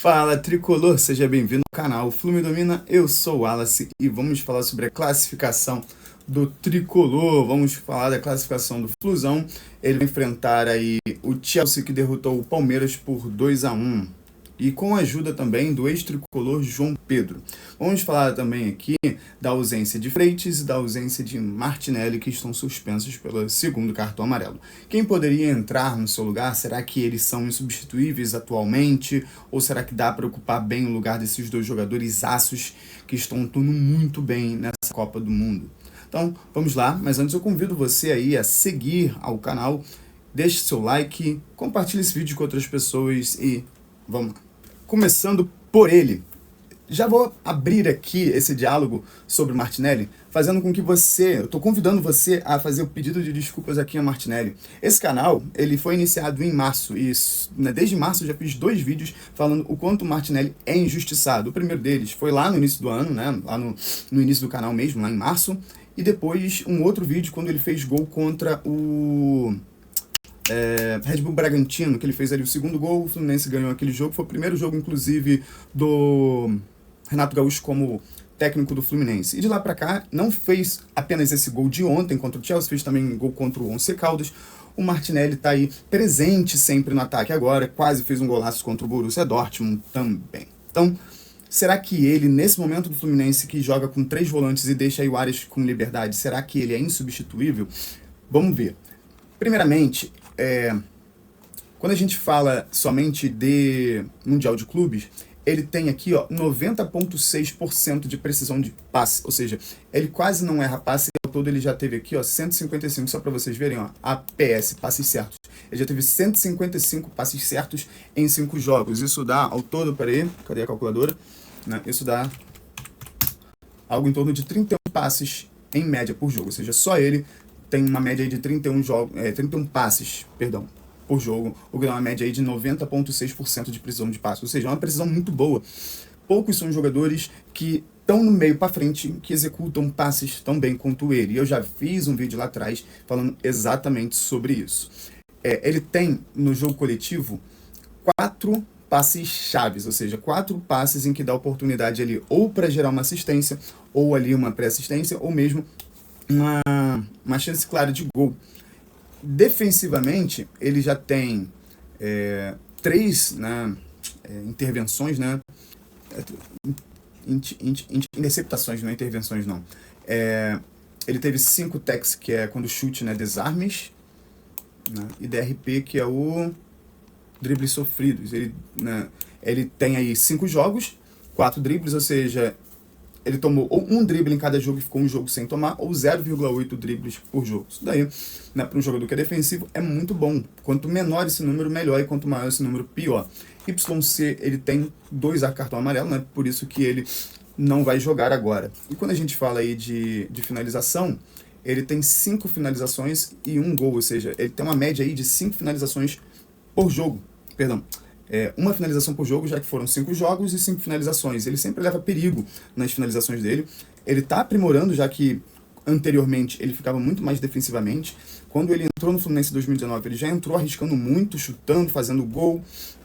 Fala tricolor, seja bem-vindo ao canal Flume Domina, eu sou o Wallace e vamos falar sobre a classificação do tricolor, vamos falar da classificação do Flusão. Ele vai enfrentar aí o Chelsea, que derrotou o Palmeiras por 2-1 e com a ajuda também do ex-tricolor João Pedro. Vamos falar também aqui da ausência de Freitas e da ausência de Martinelli, que estão suspensos pelo segundo cartão amarelo. Quem poderia entrar no seu lugar? Será que eles são insubstituíveis atualmente? Ou será que dá para ocupar bem o lugar desses dois jogadores aços que estão atuando muito bem nessa Copa do Mundo? Então, vamos lá, mas antes eu convido você aí a seguir ao canal, deixe seu like, compartilhe esse vídeo com outras pessoas e vamos lá. Começando por ele. Já vou abrir aqui esse diálogo sobre o Martinelli, fazendo com que eu estou convidando você a fazer o pedido de desculpas aqui a Martinelli. Esse canal, ele foi iniciado em março, e desde março eu já fiz 2 vídeos falando o quanto o Martinelli é injustiçado. O primeiro deles foi lá no início do ano, né, lá no início do canal mesmo, lá em março, e depois um outro vídeo quando ele fez gol contra o Red Bull Bragantino, que ele fez ali o segundo gol, o Fluminense ganhou aquele jogo, foi o primeiro jogo, inclusive, do Renato Gaúcho como técnico do Fluminense. E de lá pra cá, não fez apenas esse gol de ontem contra o Chelsea, fez também gol contra o Once Caldas. O Martinelli tá aí presente sempre no ataque agora, quase fez um golaço contra o Borussia Dortmund também. Então, será que ele, nesse momento do Fluminense, que joga com 3 volantes e deixa aí o Arias com liberdade, será que ele é insubstituível? Vamos ver. Primeiramente, quando a gente fala somente de Mundial de Clubes, ele tem aqui 90,6% de precisão de passe, ou seja, ele quase não erra passe, ao todo ele já teve aqui 155, só para vocês verem, APS, passes certos. Ele já teve 155 passes certos em 5 jogos, isso dá ao todo, peraí, cadê a calculadora? Isso dá algo em torno de 31 passes em média por jogo, ou seja, só ele tem uma média aí de 31 passes, por jogo, o que dá uma média aí de 90,6% de precisão de passe, ou seja, é uma precisão muito boa. Poucos são jogadores que estão no meio para frente, que executam passes tão bem quanto ele. E eu já fiz um vídeo lá atrás falando exatamente sobre isso. Ele tem, no jogo coletivo, 4 passes chaves, ou seja, 4 passes em que dá oportunidade ali ou para gerar uma assistência, ou ali uma pré-assistência, ou mesmo uma chance clara de gol. Defensivamente, ele já tem 3 intervenções, interceptações, não é intervenções não. Ele teve 5 techs, que é quando chute, desarmes, e DRP, que é o dribles sofridos. Ele tem aí 5 jogos, 4 dribles, ou seja, ele tomou ou um drible em cada jogo e ficou um jogo sem tomar, ou 0,8 dribles por jogo. Isso daí, para um jogador que é defensivo, é muito bom. Quanto menor esse número, melhor, e quanto maior esse número, pior. YC, ele tem 2 cartão amarelo, por isso que ele não vai jogar agora. E quando a gente fala aí de finalização, ele tem 5 finalizações e 1 gol, ou seja, ele tem uma média aí de 5 finalizações por jogo. Uma finalização por jogo, já que foram 5 jogos e 5 finalizações. Ele sempre leva perigo nas finalizações dele. Ele está aprimorando, já que anteriormente ele ficava muito mais defensivamente. Quando ele entrou no Fluminense em 2019, ele já entrou arriscando muito, chutando, fazendo gol.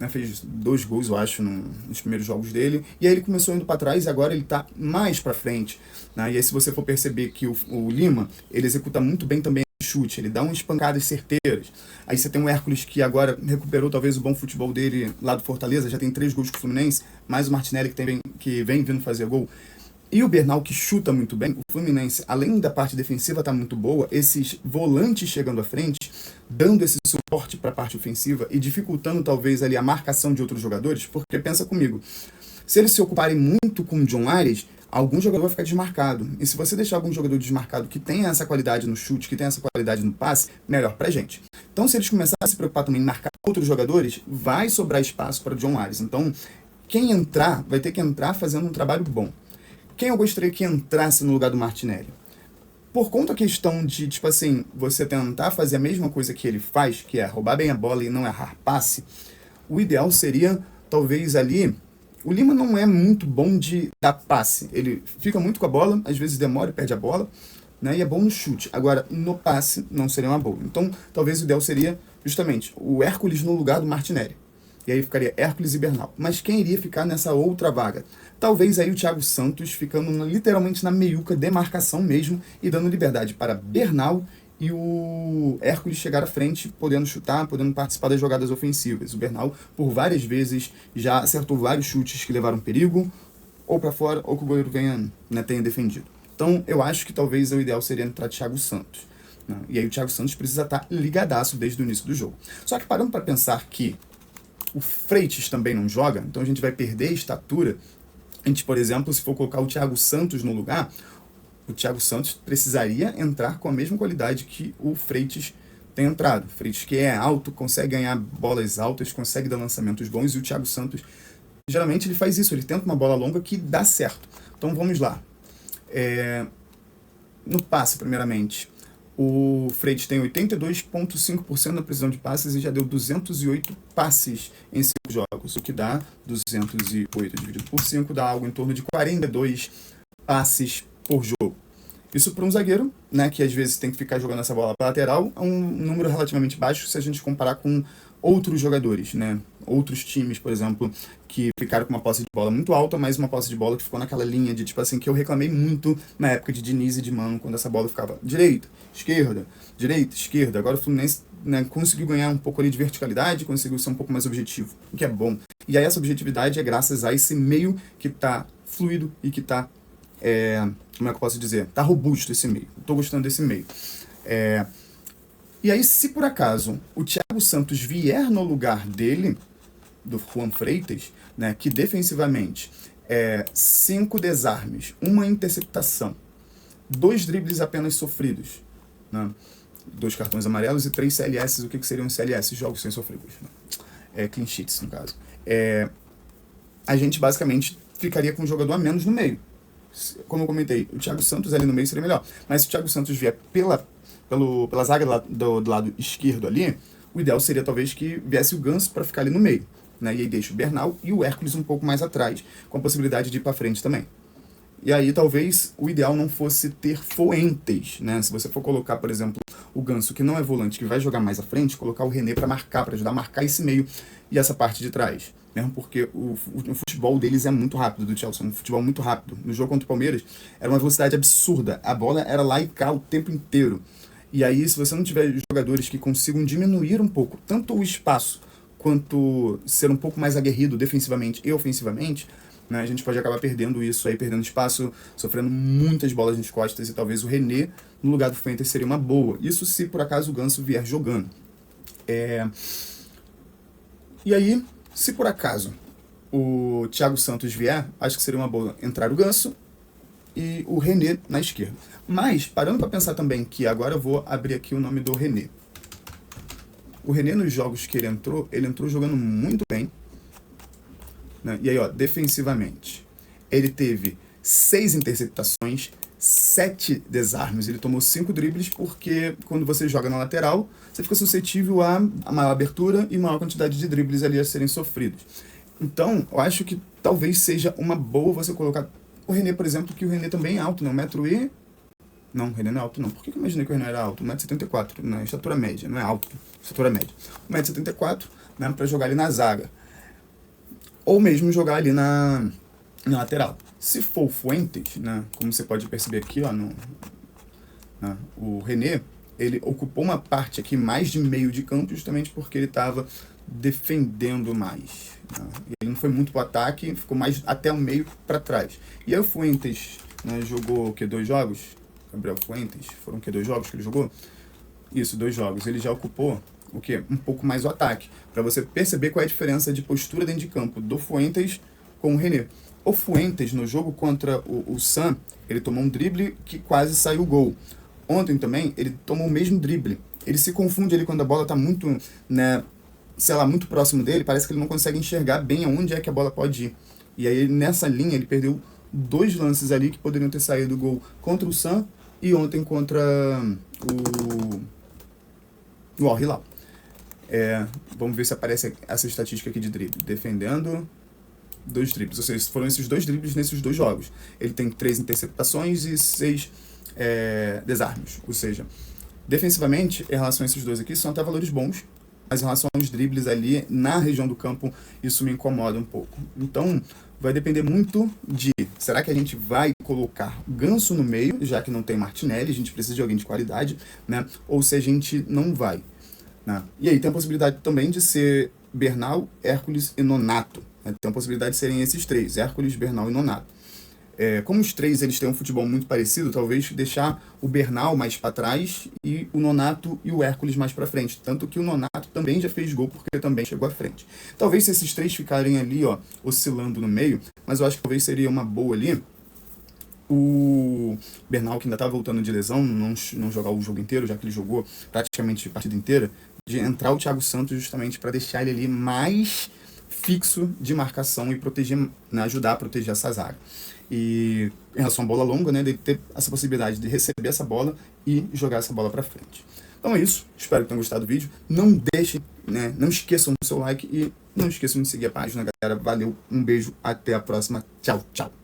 Fez 2 gols, eu acho, nos primeiros jogos dele. E aí ele começou indo para trás e agora ele está mais para frente. E aí, se você for perceber que o Lima, ele executa muito bem também chute, ele dá umas pancadas certeiras. Aí você tem o Hércules, que agora recuperou talvez o bom futebol dele lá do Fortaleza, já tem 3 gols com o Fluminense, mais o Martinelli que vem vindo fazer gol. E o Bernal, que chuta muito bem. O Fluminense, além da parte defensiva tá muito boa, esses volantes chegando à frente, dando esse suporte para a parte ofensiva e dificultando talvez ali a marcação de outros jogadores, porque pensa comigo, se eles se ocuparem muito com o John Arias, algum jogador vai ficar desmarcado. E se você deixar algum jogador desmarcado que tenha essa qualidade no chute, que tenha essa qualidade no passe, melhor pra gente. Então, se eles começarem a se preocupar também em marcar outros jogadores, vai sobrar espaço para o John Arias. Então, quem entrar, vai ter que entrar fazendo um trabalho bom. Quem eu gostaria que entrasse no lugar do Martinelli? Por conta da questão de, você tentar fazer a mesma coisa que ele faz, que é roubar bem a bola e não errar passe, o ideal seria, talvez ali, o Lima não é muito bom de dar passe. Ele fica muito com a bola, às vezes demora e perde a bola, e é bom no chute. Agora, no passe, não seria uma boa. Então, talvez o ideal seria, justamente, o Hércules no lugar do Martinelli. E aí ficaria Hércules e Bernal. Mas quem iria ficar nessa outra vaga? Talvez aí o Thiago Santos ficando literalmente na meiuca demarcação mesmo e dando liberdade para Bernal e o Hércules chegar à frente, podendo chutar, podendo participar das jogadas ofensivas. O Bernal, por várias vezes, já acertou vários chutes que levaram perigo, ou para fora, ou que o goleiro tenha defendido. Então, eu acho que talvez o ideal seria entrar Thiago Santos. Né? E aí o Thiago Santos precisa estar ligadaço desde o início do jogo. Só que parando para pensar que o Freitas também não joga, então a gente vai perder a estatura. A gente, por exemplo, se for colocar o Thiago Santos no lugar, o Thiago Santos precisaria entrar com a mesma qualidade que o Freitas tem entrado. O Freitas que é alto, consegue ganhar bolas altas, consegue dar lançamentos bons, e o Thiago Santos, geralmente ele faz isso, ele tenta uma bola longa que dá certo. Então vamos lá. No passe, primeiramente, o Freitas tem 82,5% na precisão de passes e já deu 208 passes em 5 jogos, o que dá 208 dividido por 5, dá algo em torno de 42 passes por jogo. Isso para um zagueiro, né, que às vezes tem que ficar jogando essa bola para lateral, é um número relativamente baixo se a gente comparar com outros jogadores, né? Outros times, por exemplo, que ficaram com uma posse de bola muito alta, mas uma posse de bola que ficou naquela linha de, tipo assim, que eu reclamei muito na época de Diniz e de Mano, quando essa bola ficava direita, esquerda. Agora o Fluminense, né, conseguiu ganhar um pouco ali de verticalidade, conseguiu ser um pouco mais objetivo, o que é bom. E aí essa objetividade é graças a esse meio que tá fluido e que tá, como é que eu posso dizer? Tá robusto esse meio. Eu tô gostando desse meio. E aí, se por acaso o Thiago Santos vier no lugar dele, do Juan Freitas, né, que defensivamente 5 desarmes, 1 interceptação, 2 dribles apenas sofridos, né, 2 cartões amarelos e 3 CLS. O que seriam CLS? Jogos sem sofridos, né? Clean sheets, no caso. A gente basicamente ficaria com um jogador a menos no meio. Como eu comentei, o Thiago Santos ali no meio seria melhor. Mas se o Thiago Santos vier pela zaga do lado esquerdo ali, o ideal seria talvez que viesse o Ganso para ficar ali no meio, né? E aí deixa o Bernal e o Hércules um pouco mais atrás, com a possibilidade de ir para frente também. E aí talvez o ideal não fosse ter Fuentes, né? Se você for colocar, por exemplo, o Ganso, que não é volante, que vai jogar mais à frente, colocar o René para marcar, para ajudar a marcar esse meio e essa parte de trás. Mesmo porque o futebol deles é muito rápido, do Chelsea, um futebol muito rápido. No jogo contra o Palmeiras, era uma velocidade absurda. A bola era lá e cá o tempo inteiro. E aí, se você não tiver jogadores que consigam diminuir um pouco, tanto o espaço, quanto ser um pouco mais aguerrido defensivamente e ofensivamente, né, a gente pode acabar perdendo isso aí, perdendo espaço, sofrendo muitas bolas nas costas, e talvez o René, no lugar do Fuentes, seria uma boa. Isso se, por acaso, o Ganso vier jogando. E aí, se por acaso o Thiago Santos vier, acho que seria uma boa entrar o Ganso e o René na esquerda. Mas, parando para pensar também que agora eu vou abrir aqui o nome do René. O René, nos jogos que ele entrou jogando muito bem, né? E aí, ó, defensivamente, ele teve 6 interceptações, 7 desarmes. Ele tomou 5 dribles porque quando você joga na lateral, você fica suscetível a maior abertura e maior quantidade de dribles ali a serem sofridos. Então, eu acho que talvez seja uma boa você colocar o René, por exemplo, que o René também é alto, né? 1,80 m. Não, o René não é alto, não. Por que eu imaginei que o René era alto? 1,74 m, né? Estatura média, não é alto. Estatura média. 1,74 m, né? Pra jogar ali na zaga. Ou mesmo jogar ali na lateral. Se for o Fuentes, né? Como você pode perceber aqui, ó, o René, ele ocupou uma parte aqui mais de meio de campo justamente porque ele estava defendendo mais, né? Ele não foi muito pro ataque, ficou mais até o meio para trás. E aí o Fuentes, né, jogou o que, 2 jogos? Gabriel Fuentes, foram o que, 2 jogos que ele jogou? Isso, 2 jogos. Ele já ocupou o que? Um pouco mais o ataque, para você perceber qual é a diferença de postura dentro de campo do Fuentes com o René. O Fuentes, no jogo contra o Sam, ele tomou um drible que quase saiu o gol. Ontem também, ele tomou o mesmo drible. Ele se confunde ali quando a bola está muito, né, sei lá, muito próximo dele, parece que ele não consegue enxergar bem aonde é que a bola pode ir. E aí, nessa linha, ele perdeu 2 lances ali que poderiam ter saído gol contra o Sam e ontem contra o Al Hilal. Vamos ver se aparece essa estatística aqui de drible. Defendendo, 2 dribles. Ou seja, foram esses 2 dribles nesses 2 jogos. Ele tem 3 interceptações e 6 desarmes. Ou seja, defensivamente, em relação a esses 2 aqui, são até valores bons, mas em relação aos dribles ali na região do campo, isso me incomoda um pouco. Então, vai depender muito de, será que a gente vai colocar o Ganso no meio, já que não tem Martinelli, a gente precisa de alguém de qualidade, né? Ou se a gente não vai, né? E aí tem a possibilidade também de ser Bernal, Hércules e Nonato, né? Tem a possibilidade de serem esses três, Hércules, Bernal e Nonato. Como os três eles têm um futebol muito parecido, talvez deixar o Bernal mais para trás e o Nonato e o Hércules mais para frente. Tanto que o Nonato também já fez gol porque também chegou à frente. Talvez se esses três ficarem ali, ó, oscilando no meio, mas eu acho que talvez seria uma boa ali o Bernal, que ainda tá voltando de lesão, não jogar o jogo inteiro, já que ele jogou praticamente a partida inteira, de entrar o Thiago Santos justamente para deixar ele ali mais fixo de marcação e proteger, né, ajudar a proteger essa zaga. E em relação à bola longa, né, de ter essa possibilidade de receber essa bola e jogar essa bola para frente. Então é isso, espero que tenham gostado do vídeo. Não deixem, né, não esqueçam do seu like e não esqueçam de seguir a página, galera. Valeu, um beijo, até a próxima. Tchau, tchau.